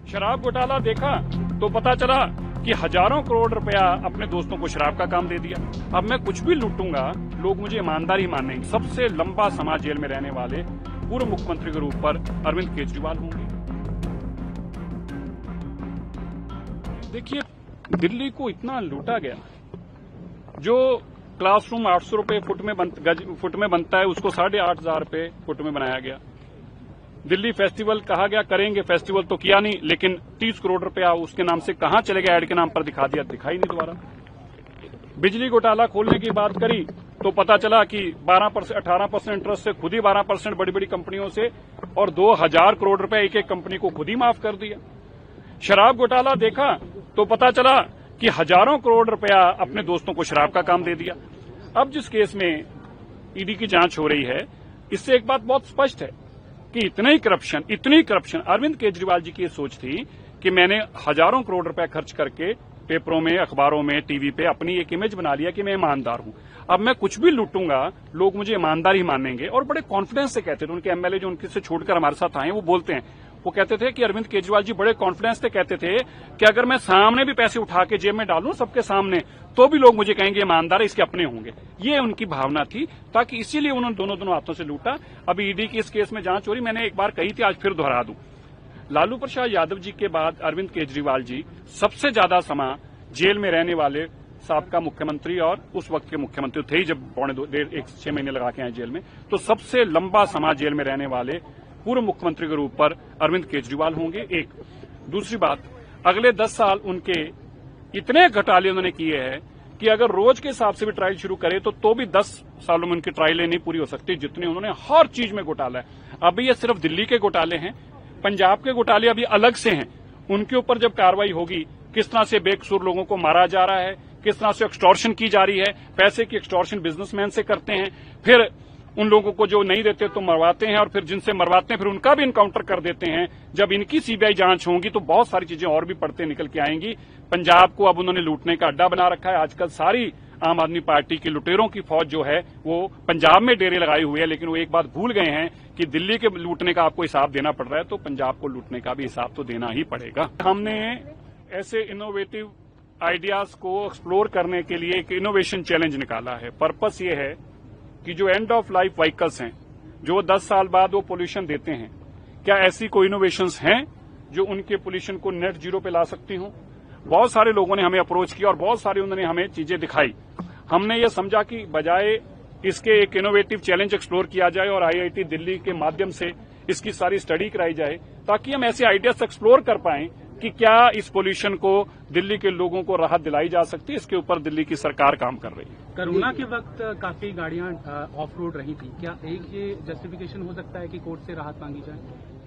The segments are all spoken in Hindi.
शराब घोटाला देखा तो पता चला कि हजारों करोड़ रुपया अपने दोस्तों को शराब का काम दे दिया। अब मैं कुछ भी लूटूंगा, लोग मुझे ईमानदार ही मानेंगे। सबसे लंबा समय जेल में रहने वाले पूर्व मुख्यमंत्री के रूप पर अरविंद केजरीवाल होंगे। देखिए, दिल्ली को इतना लूटा गया, जो क्लासरूम 800 रुपए फुट में बनता है, उसको 8,500 रुपए फुट में बनाया गया। दिल्ली फेस्टिवल कहा गया करेंगे, फेस्टिवल तो किया नहीं, लेकिन 30 करोड़ रुपया उसके नाम से कहां चले गया, एड के नाम पर दिखा दिया, दिखाई नहीं दोबारा। बिजली घोटाला खोलने की बात करी तो पता चला कि 18% इंटरेस्ट से खुद ही 12% बड़ी बड़ी कंपनियों से और 2000 करोड़ रुपए एक एक कंपनी को खुद ही माफ कर दिया। शराब घोटाला देखा तो पता चला कि हजारों करोड़ रुपया अपने दोस्तों को शराब का काम दे दिया। अब जिस केस में ईडी की जांच हो रही है, इससे एक बात बहुत स्पष्ट है कि इतनी करप्शन अरविंद केजरीवाल जी की ये सोच थी कि मैंने हजारों करोड़ रुपया खर्च करके पेपरों में, अखबारों में, टीवी पे अपनी एक इमेज बना लिया कि मैं ईमानदार हूं। अब मैं कुछ भी लूटूंगा, लोग मुझे ईमानदार ही मानेंगे। और बड़े कॉन्फिडेंस से कहते थे, उनके एमएलए जो उनके से छोड़कर हमारे साथ आए हैं वो बोलते हैं, वो कहते थे कि अरविंद केजरीवाल जी बड़े कॉन्फिडेंस से कहते थे कि अगर मैं सामने भी पैसे उठा के जेब में डालूं सबके सामने, तो भी लोग मुझे कहेंगे ईमानदार है, इसके अपने होंगे। ये उनकी भावना थी, ताकि इसीलिए उन्होंने दोनों हाथों से लूटा। अभी ईडी की इस केस में जांच हो रही, मैंने एक बार कही थी, आज फिर दोहरा दूं। लालू प्रसाद यादव जी के बाद अरविंद केजरीवाल जी सबसे ज्यादा समय जेल में रहने वाले साबका मुख्यमंत्री और उस वक्त के मुख्यमंत्री थे, जब 6 महीने लगा के आए जेल में, तो सबसे लंबा समय जेल में रहने वाले पूर्व मुख्यमंत्री के रूप पर अरविंद केजरीवाल होंगे। एक दूसरी बात, अगले 10 साल उनके इतने घोटाले उन्होंने किए हैं कि अगर रोज के हिसाब से भी ट्रायल शुरू करे तो भी 10 सालों में उनकी ट्रायलें नहीं पूरी हो सकती, जितने उन्होंने हर चीज में घोटाला है। अभी ये सिर्फ दिल्ली के घोटाले हैं, पंजाब के घोटाले अभी अलग से हैं। उनके ऊपर जब कार्रवाई होगी, किस तरह से बेकसूर लोगों को मारा जा रहा है, किस तरह से एक्सटॉर्शन की जा रही है, पैसे की एक्सटॉर्शन बिजनेसमैन से करते हैं, फिर उन लोगों को जो नहीं देते तो मरवाते हैं, और फिर जिनसे मरवाते हैं फिर उनका भी इनकाउंटर कर देते हैं। जब इनकी सीबीआई जांच होगी तो बहुत सारी चीजें और भी पड़ते निकल के आएंगी। पंजाब को अब उन्होंने लूटने का अड्डा बना रखा है। आजकल सारी आम आदमी पार्टी की लुटेरों की फौज जो है वो पंजाब में डेरे लगाई हुई है, लेकिन वो एक बात भूल गए हैं कि दिल्ली के लूटने का आपको हिसाब देना पड़ रहा है, तो पंजाब को लूटने का भी हिसाब तो देना ही पड़ेगा। हमने ऐसे इनोवेटिव आइडियाज को एक्सप्लोर करने के लिए एक इनोवेशन चैलेंज निकाला है। पर्पस ये है कि जो एंड ऑफ लाइफ व्हीकल्स हैं, जो 10 साल बाद वो पोल्यूशन देते हैं, क्या ऐसी कोई इनोवेशंस हैं जो उनके पोल्यूशन को नेट जीरो पे ला सकती हों? बहुत सारे लोगों ने हमें अप्रोच किया और बहुत सारे उन्होंने हमें चीजें दिखाई। हमने ये समझा कि बजाय इसके एक इनोवेटिव चैलेंज एक्सप्लोर किया जाए और आईआईटी दिल्ली के माध्यम से इसकी सारी स्टडी कराई जाए, ताकि हम ऐसे आइडियाज एक्सप्लोर कर पाएं कि क्या इस पोल्यूशन को दिल्ली के लोगों को राहत दिलाई जा सकती है। इसके ऊपर दिल्ली की सरकार काम कर रही है। कोरोना के वक्त काफी गाड़ियां ऑफ रोड रही थी, क्या एक ये जस्टिफिकेशन हो सकता है कि कोर्ट से राहत मांगी जाए?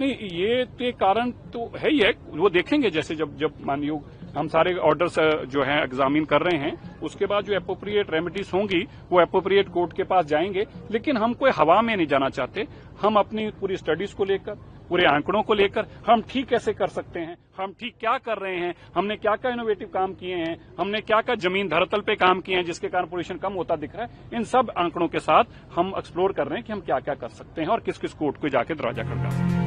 नहीं, ये कारण तो है ही है, वो देखेंगे जैसे जब मानिए हम सारे ऑर्डर्स जो हैं एग्जामिन कर रहे हैं, उसके बाद जो एप्रोप्रिएट रेमेडीज होंगी वो एप्रोप्रिएट कोर्ट के पास जाएंगे। लेकिन हम कोई हवा में नहीं जाना चाहते। हम अपनी पूरी स्टडीज को लेकर, पूरे आंकड़ों को लेकर हम ठीक कैसे कर सकते हैं, हम ठीक क्या कर रहे हैं, हमने क्या क्या इनोवेटिव काम किए हैं, हमने क्या क्या जमीन धरातल पे काम किए हैं जिसके कारण पोल्यूशन कम होता दिख रहा है, इन सब आंकड़ों के साथ हम एक्सप्लोर कर रहे हैं कि हम क्या क्या कर सकते हैं और किस किस कोर्ट को जाके दरवाजा खटका सकते हैं।